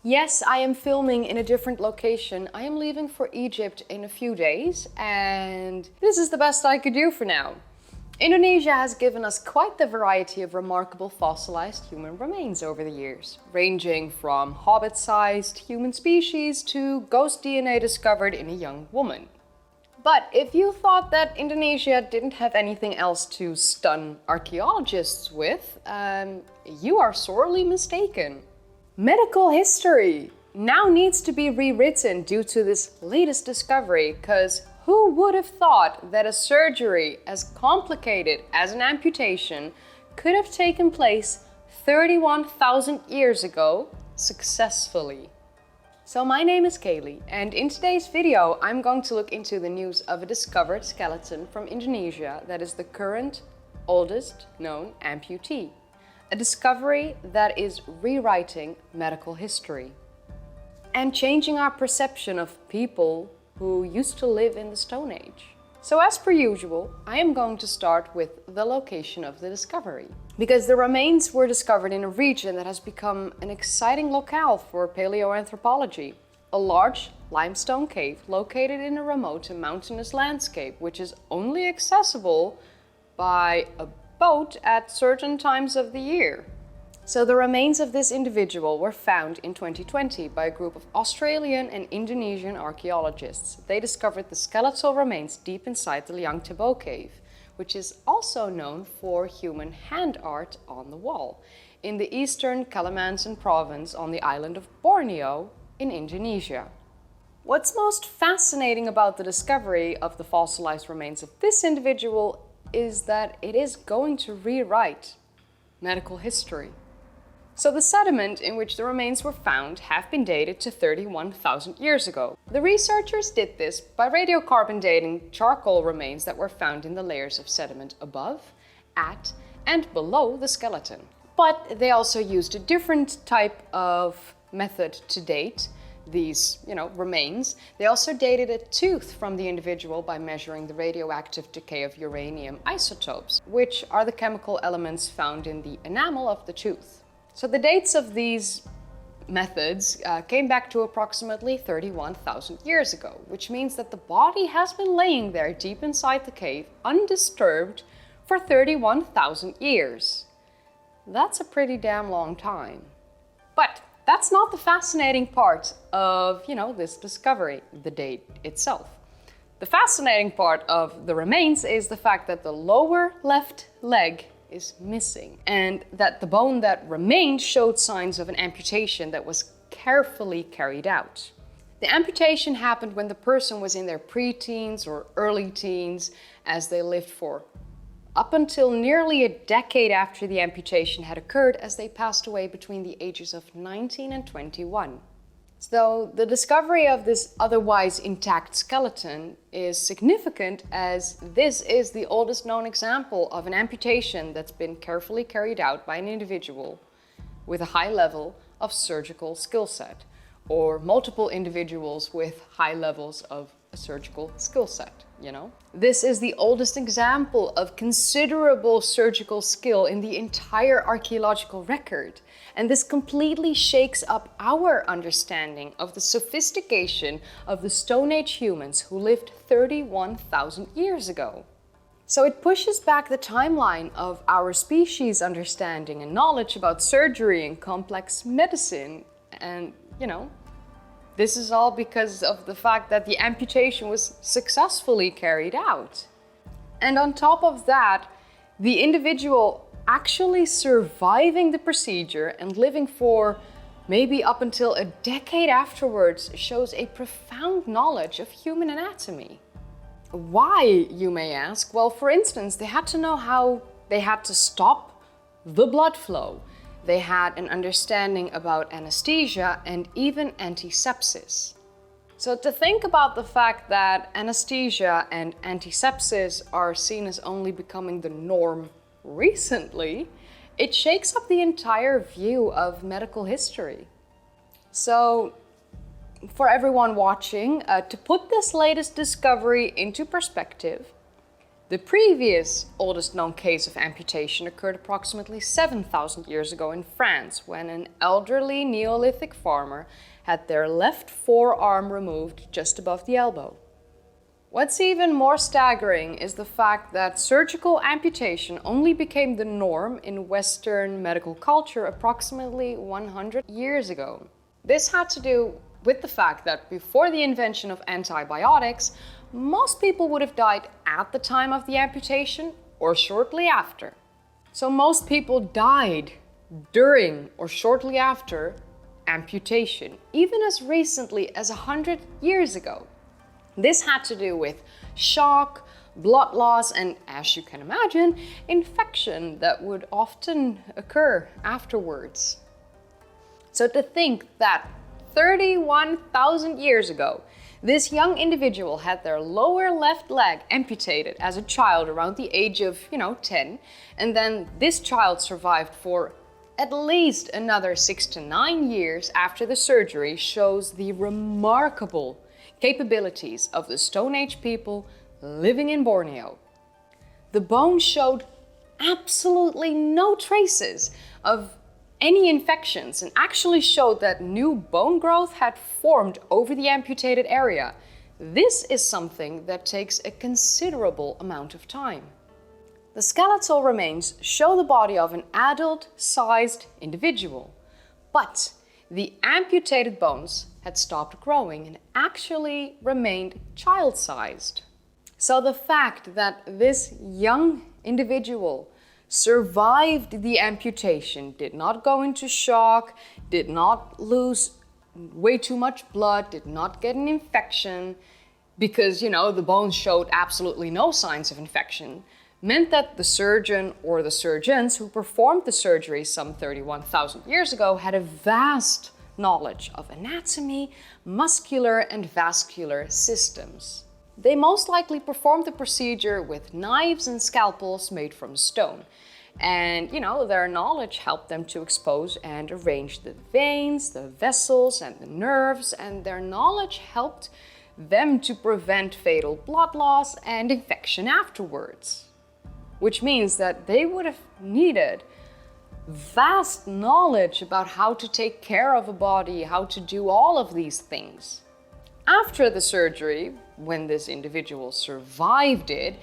Yes, I am filming in a different location. I am leaving for Egypt in a few days, and this is the best I could do for now. Indonesia has given us quite the variety of remarkable fossilized human remains over the years, ranging from hobbit-sized human species to ghost DNA discovered in a young woman. But if you thought that Indonesia didn't have anything else to stun archaeologists with, you are sorely mistaken. Medical history now needs to be rewritten due to this latest discovery, because who would have thought that a surgery as complicated as an amputation could have taken place 31,000 years ago successfully? So my name is Kaylee, and in today's video I'm going to look into the news of a discovered skeleton from Indonesia that is the current oldest known amputee. A discovery that is rewriting medical history and changing our perception of people who used to live in the Stone Age. So as per usual, I am going to start with the location of the discovery, because the remains were discovered in a region that has become an exciting locale for paleoanthropology. A large limestone cave located in a remote and mountainous landscape, which is only accessible by a boat at certain times of the year. So the remains of this individual were found in 2020 by a group of Australian and Indonesian archaeologists. They discovered the skeletal remains deep inside the Liang Tebo cave, which is also known for human hand art on the wall, in the Eastern Kalimantan province on the island of Borneo in Indonesia. What's most fascinating about the discovery of the fossilized remains of this individual is that it is going to rewrite medical history. So the sediment in which the remains were found have been dated to 31,000 years ago. The researchers did this by radiocarbon dating charcoal remains that were found in the layers of sediment above, at, and below the skeleton. But they also used a different type of method to date these, remains. They also dated a tooth from the individual by measuring the radioactive decay of uranium isotopes, which are the chemical elements found in the enamel of the tooth. So the dates of these methods came back to approximately 31,000 years ago, which means that the body has been laying there deep inside the cave undisturbed for 31,000 years. That's a pretty damn long time. But that's not the fascinating part of, this discovery, the date itself. The fascinating part of the remains is the fact that the lower left leg is missing, and that the bone that remained showed signs of an amputation that was carefully carried out. The amputation happened when the person was in their pre-teens or early teens, as they lived for up until nearly a decade after the amputation had occurred, as they passed away between the ages of 19 and 21. So the discovery of this otherwise intact skeleton is significant, as this is the oldest known example of an amputation that's been carefully carried out by an individual with a high level of surgical skill set, or multiple individuals with high levels of a surgical skill set, This is the oldest example of considerable surgical skill in the entire archaeological record, and this completely shakes up our understanding of the sophistication of the Stone Age humans who lived 31,000 years ago. So it pushes back the timeline of our species' understanding and knowledge about surgery and complex medicine, and this is all because of the fact that the amputation was successfully carried out. And on top of that, the individual actually surviving the procedure and living for maybe up until a decade afterwards shows a profound knowledge of human anatomy. Why, you may ask? Well, for instance, they had to know how they had to stop the blood flow. They had an understanding about anesthesia and even antisepsis. So to think about the fact that anesthesia and antisepsis are seen as only becoming the norm recently, it shakes up the entire view of medical history. So for everyone watching, to put this latest discovery into perspective, The previous oldest known case of amputation occurred approximately 7,000 years ago in France, when an elderly Neolithic farmer had their left forearm removed just above the elbow. What's even more staggering is the fact that surgical amputation only became the norm in Western medical culture approximately 100 years ago. This had to do with the fact that before the invention of antibiotics, most people would have died at the time of the amputation or shortly after. So most people died during or shortly after amputation, even as recently as 100 years ago. This had to do with shock, blood loss, and, as you can imagine, infection that would often occur afterwards. So to think that 31,000 years ago, this young individual had their lower left leg amputated as a child around the age of, 10, and then this child survived for at least another 6 to 9 years after the surgery shows the remarkable capabilities of the Stone Age people living in Borneo. The bone showed absolutely no traces of any infections and actually showed that new bone growth had formed over the amputated area. This is something that takes a considerable amount of time. The skeletal remains show the body of an adult-sized individual, but the amputated bones had stopped growing and actually remained child-sized. So the fact that this young individual survived the amputation, did not go into shock, did not lose way too much blood, did not get an infection, because, the bones showed absolutely no signs of infection, meant that the surgeon or the surgeons who performed the surgery some 31,000 years ago had a vast knowledge of anatomy, muscular and vascular systems. They most likely performed the procedure with knives and scalpels made from stone. And, their knowledge helped them to expose and arrange the veins, the vessels, and the nerves, and their knowledge helped them to prevent fatal blood loss and infection afterwards. Which means that they would have needed vast knowledge about how to take care of a body, how to do all of these things. After the surgery, when this individual survived it,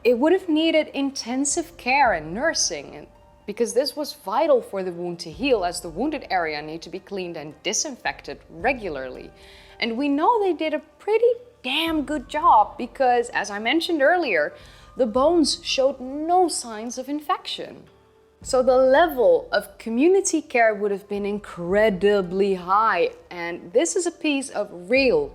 it would have needed intensive care and nursing, because this was vital for the wound to heal, as the wounded area needed to be cleaned and disinfected regularly. And we know they did a pretty damn good job because, as I mentioned earlier, the bones showed no signs of infection. So the level of community care would have been incredibly high, and this is a piece of real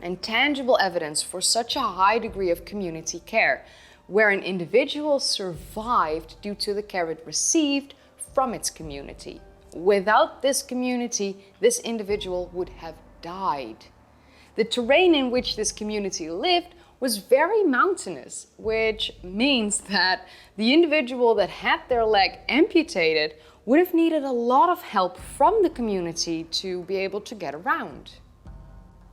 and tangible evidence for such a high degree of community care, where an individual survived due to the care it received from its community. Without this community, this individual would have died. The terrain in which this community lived was very mountainous, which means that the individual that had their leg amputated would have needed a lot of help from the community to be able to get around.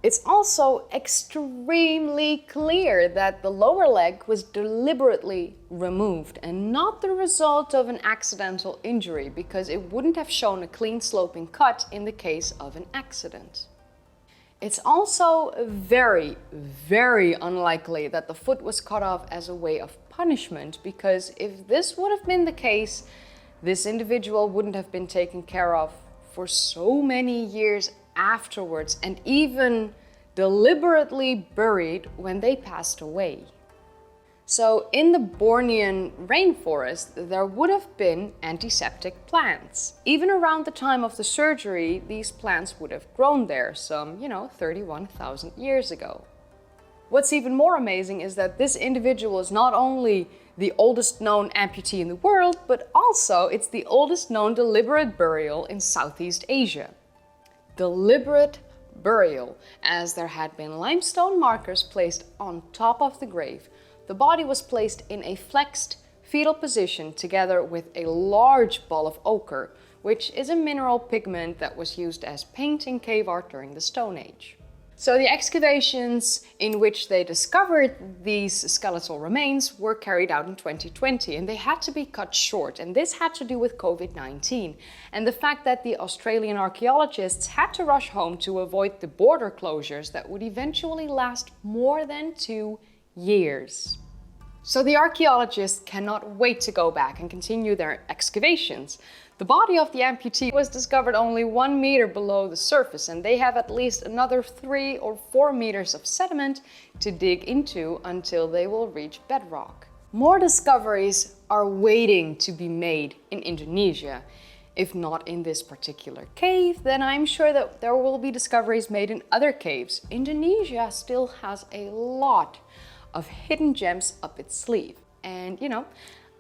It's also extremely clear that the lower leg was deliberately removed and not the result of an accidental injury, because it wouldn't have shown a clean sloping cut in the case of an accident. It's also very, very unlikely that the foot was cut off as a way of punishment, because if this would have been the case, this individual wouldn't have been taken care of for so many years afterwards and even deliberately buried when they passed away. So in the Bornean rainforest, there would have been antiseptic plants. Even around the time of the surgery, these plants would have grown there some, 31,000 years ago. What's even more amazing is that this individual is not only the oldest known amputee in the world, but also it's the oldest known deliberate burial in Southeast Asia. Deliberate burial, as there had been limestone markers placed on top of the grave. The body was placed in a flexed fetal position together with a large ball of ochre, which is a mineral pigment that was used as paint in cave art during the Stone Age. So the excavations in which they discovered these skeletal remains were carried out in 2020, and they had to be cut short, and this had to do with COVID-19 and the fact that the Australian archaeologists had to rush home to avoid the border closures that would eventually last more than 2 years. So the archaeologists cannot wait to go back and continue their excavations. The body of the amputee was discovered only 1 meter below the surface, and they have at least another 3 or 4 meters of sediment to dig into until they will reach bedrock. More discoveries are waiting to be made in Indonesia. If not in this particular cave, then I'm sure that there will be discoveries made in other caves. Indonesia still has a lot of hidden gems up its sleeve. And you know,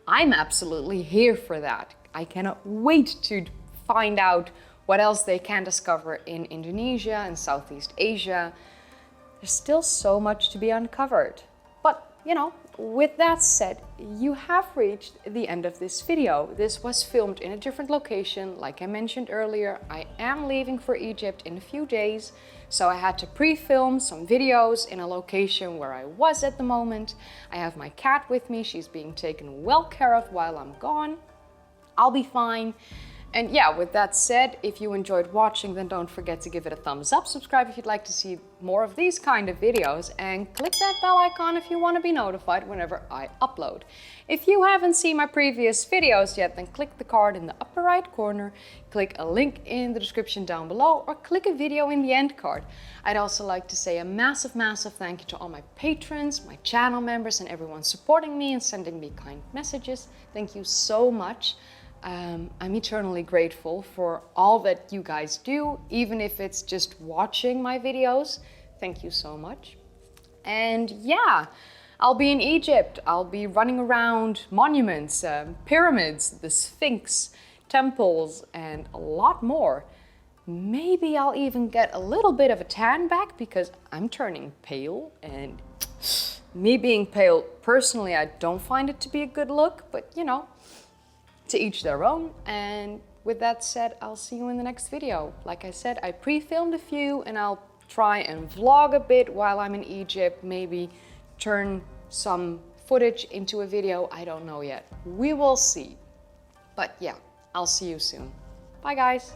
I'm absolutely here for that. I cannot wait to find out what else they can discover in Indonesia and Southeast Asia. There's still so much to be uncovered. But you know, with that said, you have reached the end of this video. This was filmed in a different location. Like I mentioned earlier, I am leaving for Egypt in a few days, so I had to pre-film some videos in a location where I was at the moment. I have my cat with me. She's being taken well care of while I'm gone. I'll be fine. And yeah, with that said, if you enjoyed watching, then don't forget to give it a thumbs up, subscribe if you'd like to see more of these kind of videos, and click that bell icon if you want to be notified whenever I upload. If you haven't seen my previous videos yet, then click the card in the upper right corner, click a link in the description down below, or click a video in the end card. I'd also like to say a massive thank you to all my patrons, my channel members, and everyone supporting me and sending me kind messages. Thank you so much. I'm eternally grateful for all that you guys do, even if it's just watching my videos. Thank you so much. And yeah, I'll be in Egypt. I'll be running around monuments, pyramids, the Sphinx, temples, and a lot more. Maybe I'll even get a little bit of a tan back because I'm turning pale, and me being pale, personally, I don't find it to be a good look, but you know, to each their own. And with that said, I'll see you in the next video. Like I said, I pre-filmed a few, and I'll try and vlog a bit while I'm in Egypt, maybe turn some footage into a video. I don't know yet. We will see. But yeah, I'll see you soon. Bye guys.